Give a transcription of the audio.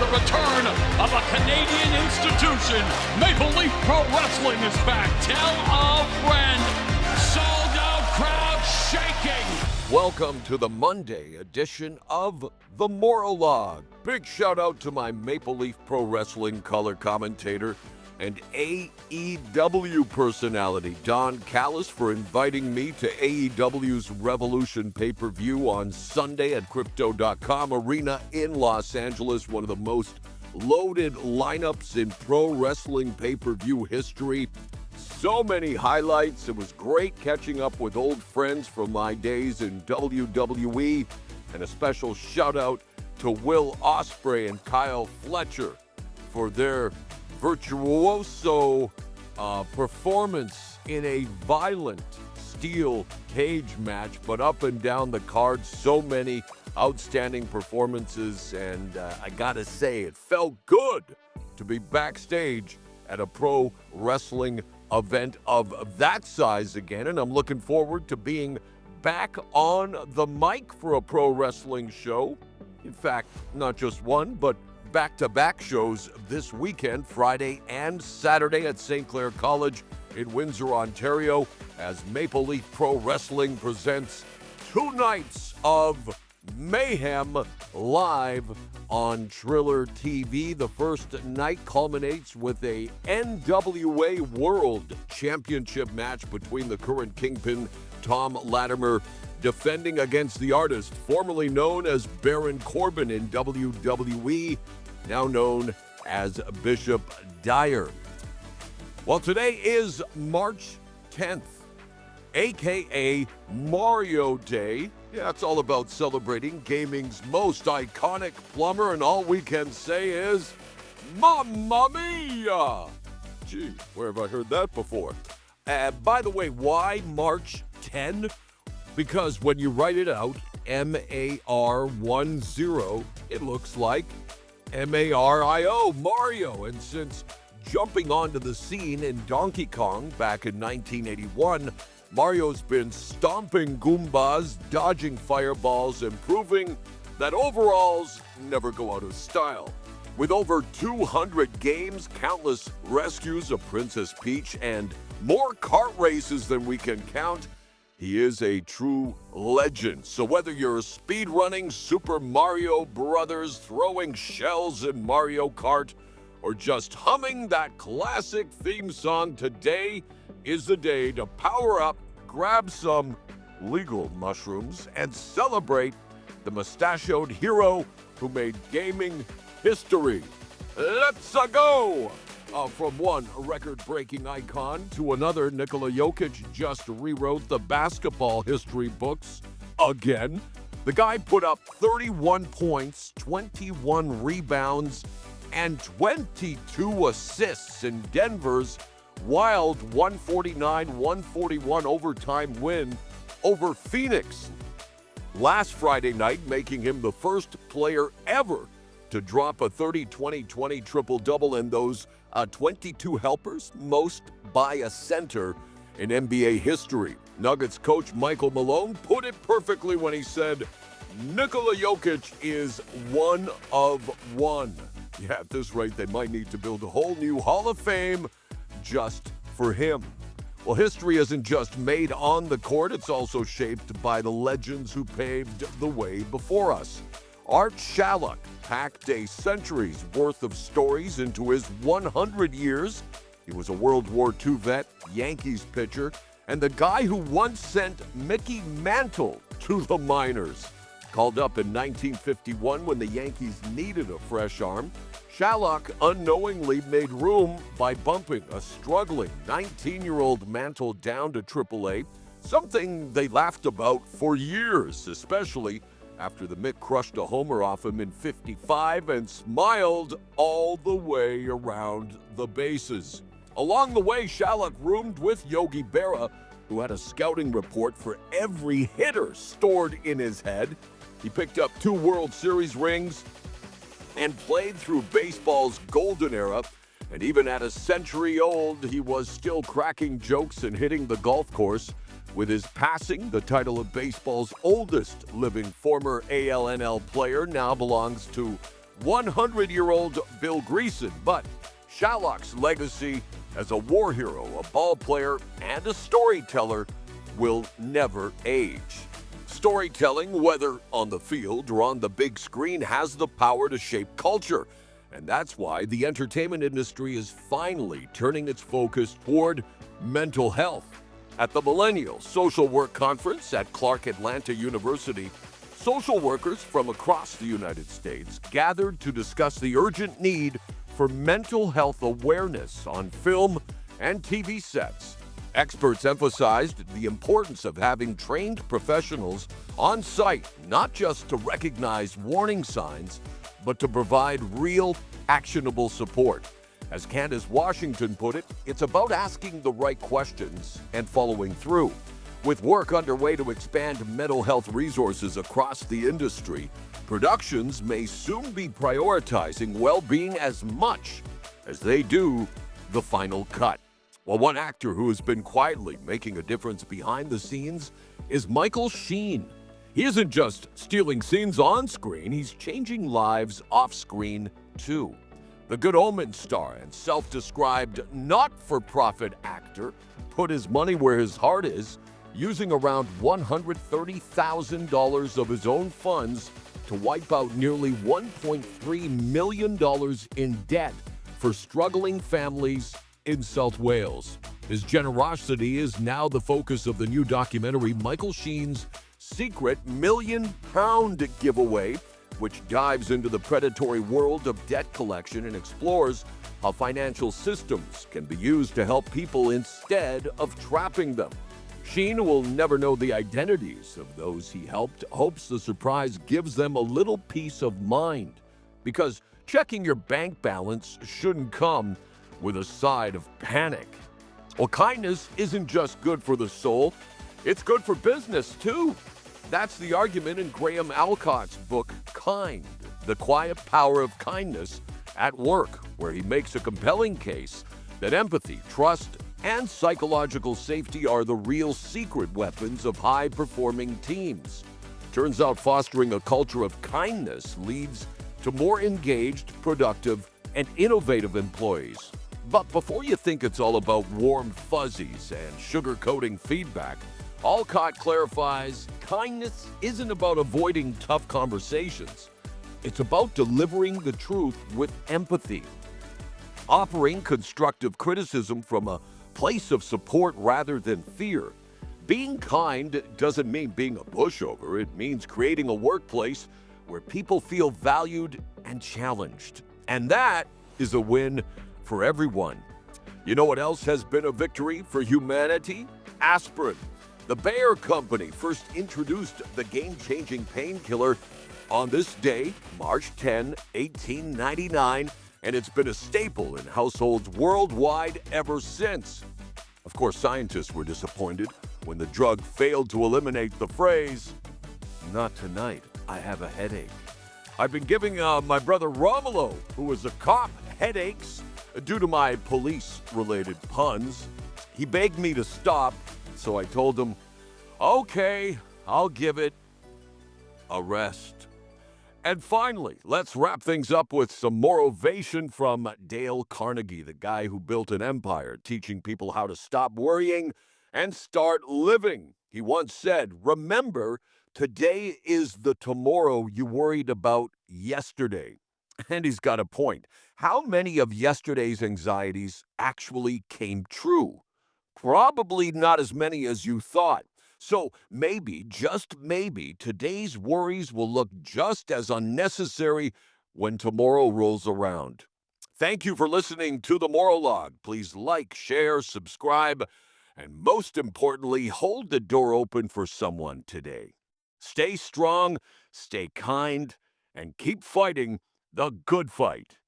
the return of a Canadian institution. Maple Leaf Pro Wrestling is back. Tell a friend. Sold out crowd shaking. Welcome to the Monday edition of the Maurologue. Big shout out to my Maple Leaf Pro Wrestling color commentator and AEW personality, Don Callis, for inviting me to AEW's Revolution pay-per-view on Sunday at Crypto.com Arena in Los Angeles, one of the most loaded lineups in pro wrestling pay-per-view history. So many highlights. It was great catching up with old friends from my days in WWE, and a special shout-out to Will Ospreay and Kyle Fletcher for their virtuoso performance in a violent steel cage match, but up and down the card, so many outstanding performances, and I gotta say, it felt good to be backstage at a pro wrestling event of that size again, and I'm looking forward to being back on the mic for a pro wrestling show. In fact, not just one, but back-to-back shows this weekend, Friday and Saturday at St. Clair College in Windsor, Ontario, as Maple Leaf Pro Wrestling presents 2 nights of mayhem live on Triller TV. The first night culminates with a NWA World Championship match between the current Kingpin, Tom Latimer, defending against the artist formerly known as Baron Corbin in WWE, now known as Bishop Dyer. Well, today is March 10th, aka Mario Day. Yeah, it's all about celebrating gaming's most iconic plumber, and all we can say is, Mamma Mia! Gee, where have I heard that before? By the way, why March 10? Because when you write it out, M-A-R-1-0, it looks like M-A-R-I-O, Mario. And since jumping onto the scene in Donkey Kong back in 1981, Mario's been stomping Goombas, dodging fireballs, and proving that overalls never go out of style. With over 200 games, countless rescues of Princess Peach, and more kart races than we can count, he is a true legend. So whether you're speedrunning Super Mario Brothers, throwing shells in Mario Kart, or just humming that classic theme song, today is the day to power up, grab some legal mushrooms, and celebrate the mustachioed hero who made gaming history. Let's go! From one record-breaking icon to another, Nikola Jokic just rewrote the basketball history books again. The guy put up 31 points, 21 rebounds, and 22 assists in Denver's wild 149-141 overtime win over Phoenix last Friday night, making him the first player ever to drop a 30-20-20 triple-double, and those 22 helpers, most by a center in NBA history. Nuggets coach Michael Malone put it perfectly when he said, Nikola Jokic is one of one. Yeah, at this rate, they might need to build a whole new Hall of Fame just for him. Well, history isn't just made on the court, it's also shaped by the legends who paved the way before us. Art Shallock packed a century's worth of stories into his 100 years. He was a World War II vet, Yankees pitcher, and the guy who once sent Mickey Mantle to the minors. Called up in 1951 when the Yankees needed a fresh arm, Shallock unknowingly made room by bumping a struggling 19-year-old Mantle down to AAA, something they laughed about for years, especially after the Mick crushed a homer off him in 55 and smiled all the way around the bases. Along the way, Shallock roomed with Yogi Berra, who had a scouting report for every hitter stored in his head. He picked up 2 World Series rings and played through baseball's golden era. And even at a century old, he was still cracking jokes and hitting the golf course. With his passing, the title of baseball's oldest living former ALNL player now belongs to 100-year-old Bill Greason, but Shylock's legacy as a war hero, a ball player, and a storyteller will never age. Storytelling, whether on the field or on the big screen, has the power to shape culture. And that's why the entertainment industry is finally turning its focus toward mental health. At the Millennial Social Work Conference at Clark Atlanta University, social workers from across the United States gathered to discuss the urgent need for mental health awareness on film and TV sets. Experts emphasized the importance of having trained professionals on site, not just to recognize warning signs, but to provide real, actionable support. As Candace Washington put it, it's about asking the right questions and following through. With work underway to expand mental health resources across the industry, productions may soon be prioritizing well-being as much as they do the final cut. Well, one actor who has been quietly making a difference behind the scenes is Michael Sheen. He isn't just stealing scenes on screen, he's changing lives off screen too. The Good Omens star and self-described not-for-profit actor put his money where his heart is, using around $130,000 of his own funds to wipe out nearly $1.3 million in debt for struggling families in South Wales. His generosity is now the focus of the new documentary Michael Sheen's Secret £1 Million Giveaway, which dives into the predatory world of debt collection and explores how financial systems can be used to help people instead of trapping them. Sheen will never know the identities of those he helped, hopes the surprise gives them a little peace of mind. Because checking your bank balance shouldn't come with a side of panic. Well, kindness isn't just good for the soul, it's good for business too. That's the argument in Graham Alcott's book, Kind, The Quiet Power of Kindness at Work, where he makes a compelling case that empathy, trust, and psychological safety are the real secret weapons of high-performing teams. Turns out fostering a culture of kindness leads to more engaged, productive, and innovative employees. But before you think it's all about warm fuzzies and sugar-coating feedback, Alcott clarifies kindness isn't about avoiding tough conversations. It's about delivering the truth with empathy. Offering constructive criticism from a place of support rather than fear. Being kind doesn't mean being a pushover. It means creating a workplace where people feel valued and challenged. And that is a win for everyone. You know what else has been a victory for humanity? Aspirin. The Bayer Company first introduced the game-changing painkiller on this day, March 10, 1899, and it's been a staple in households worldwide ever since. Of course, scientists were disappointed when the drug failed to eliminate the phrase, "Not tonight, I have a headache." I've been giving my brother Romulo, who is a cop, headaches due to my police-related puns. He begged me to stop, so I told him, okay, I'll give it a rest. And finally, let's wrap things up with some more ovation from Dale Carnegie, the guy who built an empire teaching people how to stop worrying and start living. He once said, remember, today is the tomorrow you worried about yesterday. And he's got a point. How many of yesterday's anxieties actually came true? Probably not as many as you thought. So maybe, just maybe, today's worries will look just as unnecessary when tomorrow rolls around. Thank you for listening to the Maurologue. Please like, share, subscribe, and most importantly, hold the door open for someone today. Stay strong, stay kind, and keep fighting the good fight.